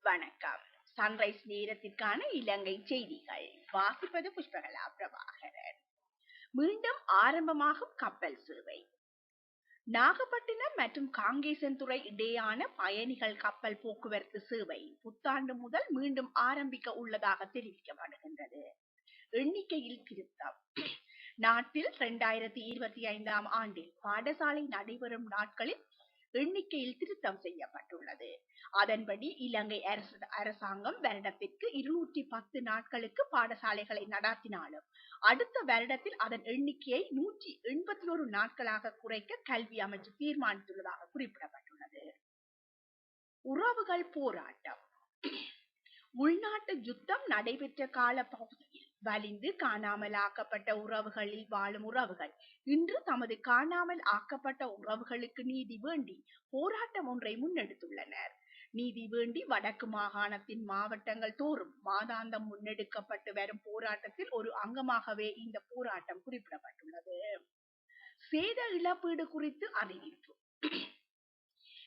வணக்கம். சன்ரைஸ் நேரத்திற்கான இலங்கை செய்திகள் வாசிப்பது புஷ்பகலா பிரபாகரன். மீண்டும் ஆரம்பமாகும் கப்பல் சேவை. நாகப்பட்டினம் மற்றும் காங்கேசன்துறை இடையான பயணிகள் கப்பல் போக்குவரத்து சேவை புத்தாண்டு முதல் மீண்டும் ஆரம்பிக்க உள்ளதாக தெரிவிக்கப்படுகின்றது. எண்ணிக்கையில் திருத்தம். நாட்டில் 2025 ஆண்டில் பாடசாலை நடைபெறும் நாட்களில் எண்ணிக்கையில் திருத்தம் செய்யப்பட்டுள்ளது. அதன்படி இலங்கை அரசாங்கம் வருடத்திற்கு 210 நாட்களுக்கு பாடசாலைகளை நடாத்தினாலும் அடுத்த வருடத்தில் அதன் எண்ணிக்கையை 181 நாட்களாக குறைக்க கல்வி அமைச்சு தீர்மானித்துள்ளதாக குறிப்பிடப்பட்டுள்ளது. உறவுகள் போராட்டம். உள்நாட்டு யுத்தம் நடைபெற்ற கால பகுதியில் வலிந்து காணாமல் ஆக்கப்பட்ட உறவுகளில் வாழும் உறவுகள் இன்று தமது காணாமல் ஆக்கப்பட்ட உறவுகளுக்கு நீதி வேண்டி போராட்டம் ஒன்றை முன்னெடுத்துள்ளனர். நீதி வேண்டி வடக்கு மாகாணத்தின் மாவட்டங்கள் தோறும் மாதாந்தம் முன்னெடுக்கப்பட்டு வரும் போராட்டத்தில் ஒரு அங்கமாகவே இந்த போராட்டம் குறிப்பிடப்பட்டுள்ளது. சேத இழப்பீடு குறித்து அறிவிப்பு.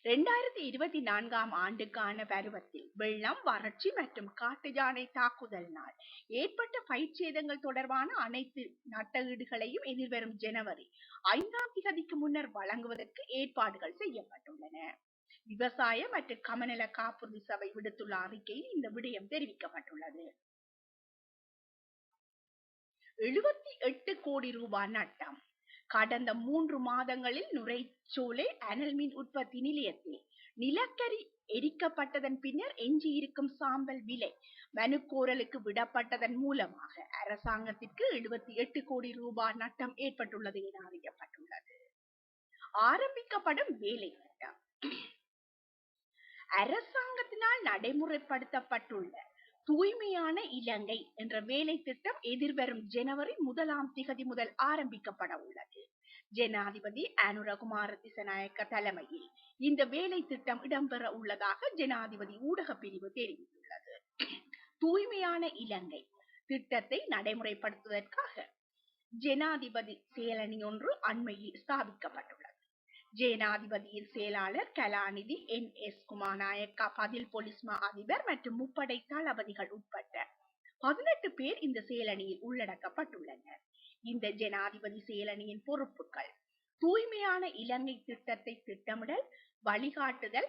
2024 ஆண்டுக்கான பருவத்தில் வெள்ளம், வறட்சி மற்றும் காட்டு யானை தாக்குதலினால் ஏற்பட்ட பயிர் சேதங்கள் தொடர்பான அனைத்து நட்டஈடுகளையும் எதிர்வரும் ஜனவரி 5 முன்னர் வழங்குவதற்கு ஏற்பாடுகள் செய்யப்பட்டுள்ளன. விவசாய மற்றும் கமநல காப்புறுதி சபை விடுத்துள்ள அறிக்கையில் இந்த விடயம் தெரிவிக்கப்பட்டுள்ளது. 78 கோடி ரூபாய் நட்டம். கடந்த 3 மாதங்களில் நுரைச்சோலை அனல் மின் உற்பத்தி நிலையத்தில் நிலக்கரி எரிக்கப்பட்டதன் பின்னர் எஞ்சியிருக்கும் சாம்பல் விலை மனுக்கோரலுக்கு விடப்பட்டதன் மூலமாக அரசாங்கத்திற்கு 78 கோடி ரூபாய் நட்டம் ஏற்பட்டுள்ளது என அறியப்பட்டுள்ளது. ஆரம்பிக்கப்படும் வேலை திட்டம். அரசாங்கத்தினால் நடைமுறைப்படுத்தப்பட்டுள்ள தூய்மையான இலங்கை என்ற வேலை திட்டம் எதிர்வரும் ஜனவரி 1 முதல் ஆரம்பிக்கப்பட உள்ளது. ஜனாதிபதி அனுரகுமார திசநாயக்க தலைமையில் இந்த வேலை திட்டம் இடம்பெற உள்ளதாக ஜனாதிபதி ஊடக பிரிவு தெரிவித்துள்ளது. தூய்மையான இலங்கை திட்டத்தை நடைமுறைப்படுத்துவதற்காக ஜனாதிபதி செயலணி ஒன்று அண்மையில் ஸ்தாபிக்கப்பட்டுள்ளது. ஜனாதிபதியின் செயலாளர் கலாநிதி NS குமாநாயக்கா, பதில் போலீஸ் மா அதிபர் மற்றும் முப்படை தளபதிகள் உட்பட்ட 18 பேர் இந்த செயலணியில் உள்ளடக்கப்பட்டுள்ளனர். இந்த ஜனாதிபதி செயலணியின் பொறுப்புகள் தூய்மையான இலங்கை திட்டத்தை திட்டமிடல், வழிகாட்டுதல்,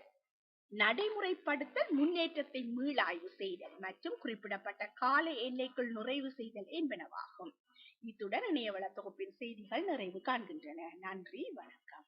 நடைமுறைப்படுத்தல், முன்னேற்றத்தை மீளாய்வு செய்தல் மற்றும் குறிப்பிடப்பட்ட கால எல்லைக்குள் நுழைவு செய்தல் என்பனவாகும். இத்துடன் இணையவள தொகுப்பின் செய்திகள் நிறைவு காண்கின்றன. நன்றி, வணக்கம்.